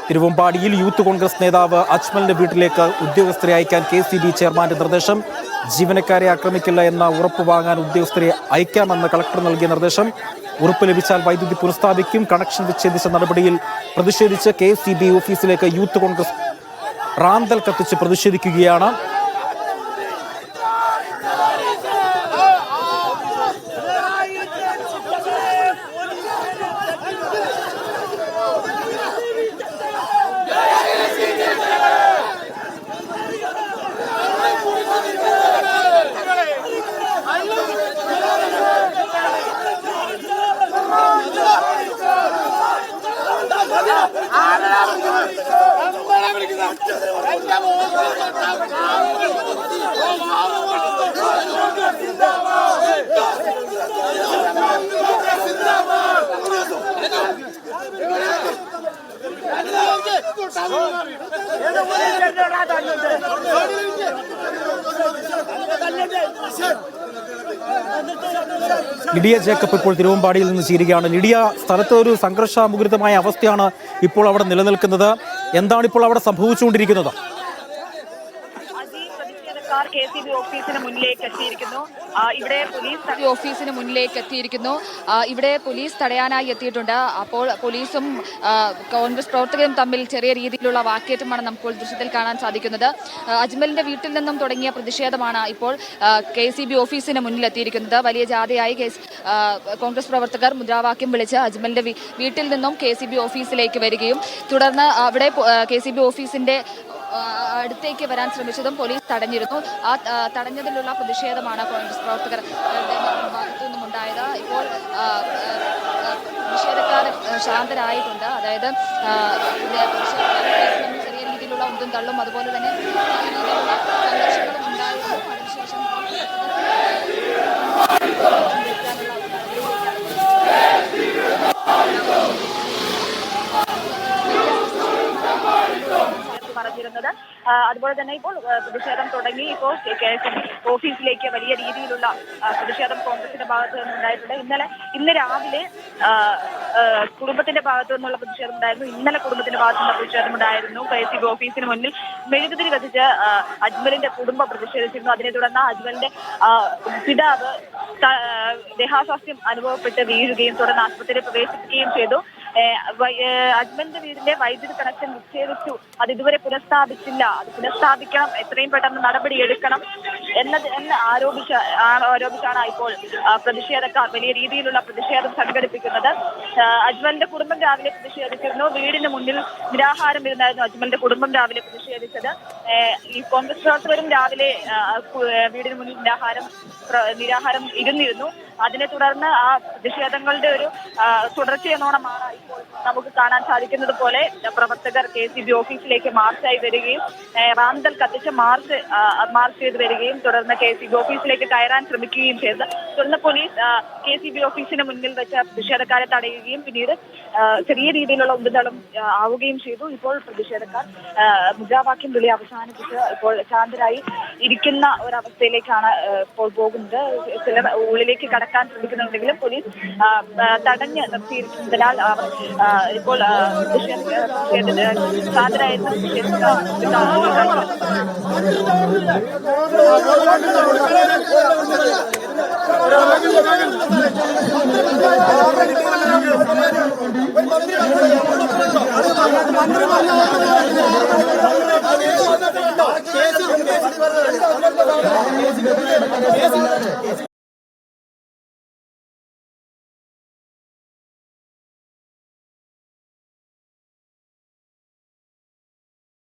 തിരുവമ്പാടിയിൽ youth Congress നേതാവ് അജ്മലിന്റെ വീട്ടിലേക്ക് ഉദ്യോഗസ്ഥരെ അയക്കാൻ KCB ചെയർമാന്റെ നിർദ്ദേശം. ജീവനക്കാരെ ആക്രമിക്കില്ല എന്ന ഉറപ്പ് വാങ്ങാൻ ഉദ്യോഗസ്ഥരെ അയക്കാമെന്ന് കളക്ടർ നൽകിയ നിർദ്ദേശം. ഉറപ്പ് ലഭിച്ചാൽ വൈദ്യുതി പുനഃസ്ഥാപിക്കും. കണക്ഷൻ വിച്ഛേദിച്ച നടപടിയിൽ പ്രതിഷേധിച്ച് KCB ഓഫീസിലേക്ക് യൂത്ത് കോൺഗ്രസ് റാന്തൽ കത്തിച്ച് പ്രതിഷേധിക്കുകയാണ്. ലിഡിയ ജേക്കബ് ഇപ്പോൾ തിരുവമ്പാടിയിൽ നിന്ന് ചേരുകയാണ്. ലിഡിയ, സ്ഥലത്ത് ഒരു സംഘർഷമുഖരിതമായ അവസ്ഥയാണ് ഇപ്പോൾ അവിടെ നിലനിൽക്കുന്നത്. എന്താണ് ഇപ്പോൾ അവിടെ സംഭവിച്ചുകൊണ്ടിരിക്കുന്നത്? KCB ഓഫീസിന് മുന്നിലേക്ക് എത്തിയിരിക്കുന്നു. ഇവിടെ പോലീസ് തടയാനായി എത്തിയിട്ടുണ്ട്. അപ്പോൾ പോലീസും കോൺഗ്രസ് പ്രവർത്തകരും തമ്മിൽ ചെറിയ രീതിയിലുള്ള വാക്കേറ്റമാണ് നമുക്ക് ദൃശ്യത്തിൽ കാണാൻ സാധിക്കുന്നത്. അജ്മലിന്റെ വീട്ടിൽ നിന്നും തുടങ്ങിയ പ്രതിഷേധമാണ് ഇപ്പോൾ KCB ഓഫീസിന് മുന്നിലെത്തിയിരിക്കുന്നത്. വലിയ ജാഥയായി കോൺഗ്രസ് പ്രവർത്തകർ മുദ്രാവാക്യം വിളിച്ച് അജ്മലിന്റെ വീട്ടിൽ നിന്നും KCB ഓഫീസിലേക്ക് വരികയും തുടർന്ന് അവിടെ KCB ഓഫീസിന്റെ അടുത്തേക്ക് വരാൻ ശ്രമിച്ചതും പോലീസ് തടഞ്ഞിരുന്നു. ആ തടഞ്ഞതിലുള്ള പ്രതിഷേധമാണ് കോൺഗ്രസ് പ്രവർത്തകർ ഭാഗത്തു നിന്നും ഉണ്ടായത്. ഇപ്പോൾ പ്രതിഷേധക്കാർ ശാന്തരായിട്ടുണ്ട്. അതായത് ചെറിയ രീതിയിലുള്ള ഉന്തും തള്ളും അതുപോലെ തന്നെ രീതിയിലുള്ള സംഘർഷങ്ങളും ഉണ്ടായിരുന്നു. അതിനുശേഷം പറഞ്ഞിരുന്നത്. അതുപോലെ തന്നെ ഇപ്പോൾ പ്രതിഷേധം തുടങ്ങി. ഇപ്പോൾ ഓഫീസിലേക്ക് വലിയ രീതിയിലുള്ള പ്രതിഷേധം കോൺഗ്രസിന്റെ ഭാഗത്തു നിന്നുണ്ടായിട്ടുണ്ട്. ഇന്ന് രാവിലെ കുടുംബത്തിന്റെ ഭാഗത്തു നിന്നുള്ള പ്രതിഷേധം ഉണ്ടായിരുന്നു. ഇന്നലെ കുടുംബത്തിന്റെ ഭാഗത്തു നിന്നുള്ള പ്രതിഷേധം ഉണ്ടായിരുന്നു. KCB ഓഫീസിന് മുന്നിൽ മെഴുകുതിരി കത്തിച്ച് അജ്മലിന്റെ കുടുംബം പ്രതിഷേധിച്ചിരുന്നു. അതിനെ തുടർന്ന് അജ്മലിന്റെ പിതാവ് ദേഹാസ്വാസ്ഥ്യം അനുഭവപ്പെട്ട് വീഴുകയും തുടർന്ന് ആശുപത്രിയിൽ പ്രവേശിപ്പിക്കുകയും ചെയ്തു. അജ്മലിന്റെ വീടിന്റെ വൈദ്യുതി കണക്ഷൻ വിച്ഛേദിച്ചു, അത് ഇതുവരെ പുനഃസ്ഥാപിച്ചില്ല, അത് പുനഃസ്ഥാപിക്കണം, എത്രയും പെട്ടെന്ന് നടപടി എടുക്കണം എന്ന് ആരോപിച്ചാണ് ഇപ്പോൾ പ്രതിഷേധക്കാർ വലിയ രീതിയിലുള്ള പ്രതിഷേധം സംഘടിപ്പിക്കുന്നത്. അജ്മലിന്റെ കുടുംബം രാവിലെ പ്രതിഷേധിച്ചിരുന്നു. വീടിന് മുന്നിൽ നിരാഹാരം ഇരുന്നായിരുന്നു അജ്മലിന്റെ കുടുംബം രാവിലെ പ്രതിഷേധിച്ചത്. ഈ കോൺഗ്രസ് പ്രവർത്തകരും രാവിലെ വീടിന് മുന്നിൽ നിരാഹാരം ഇരുന്നിരുന്നു. അതിനെ തുടർന്ന് ആ പ്രതിഷേധങ്ങളുടെ ഒരു തുടർച്ചയെന്നോണമാണ് ഇപ്പോൾ നമുക്ക് കാണാൻ സാധിക്കുന്നത് പോലെ പ്രവർത്തകർ KCB ഓഫീസിലേക്ക് മാർച്ചായി വരികയും റാന്തൽ കത്തിച്ച് മാർച്ച് ചെയ്ത് വരികയും തുടർന്ന് KCB ഓഫീസിലേക്ക് കയറാൻ ശ്രമിക്കുകയും ചെയ്ത് തുടർന്ന് പോലീസ് KCB ഓഫീസിന് മുന്നിൽ വെച്ച് പ്രതിഷേധക്കാരെ തടയുകയും പിന്നീട് ചെറിയ രീതിയിലുള്ള ഉന്തുതള്ളും ആവുകയും ചെയ്തു. ഇപ്പോൾ പ്രതിഷേധക്കാർ മുദ്രാവാക്യം വിളി അവസാനിപ്പിച്ച് ഇപ്പോൾ ശാന്തരായി ഇരിക്കുന്ന ഒരവസ്ഥയിലേക്കാണ് ഇപ്പോൾ പോകുന്നത്. ചിലർ ഉള്ളിലേക്ക് കടക്കാൻ ശ്രമിക്കുന്നുണ്ടെങ്കിലും പോലീസ് തടഞ്ഞ് നിർത്തിയിരിക്കുന്നതിനാൽ ഇപ്പോൾ ശാന്തരായിരുന്ന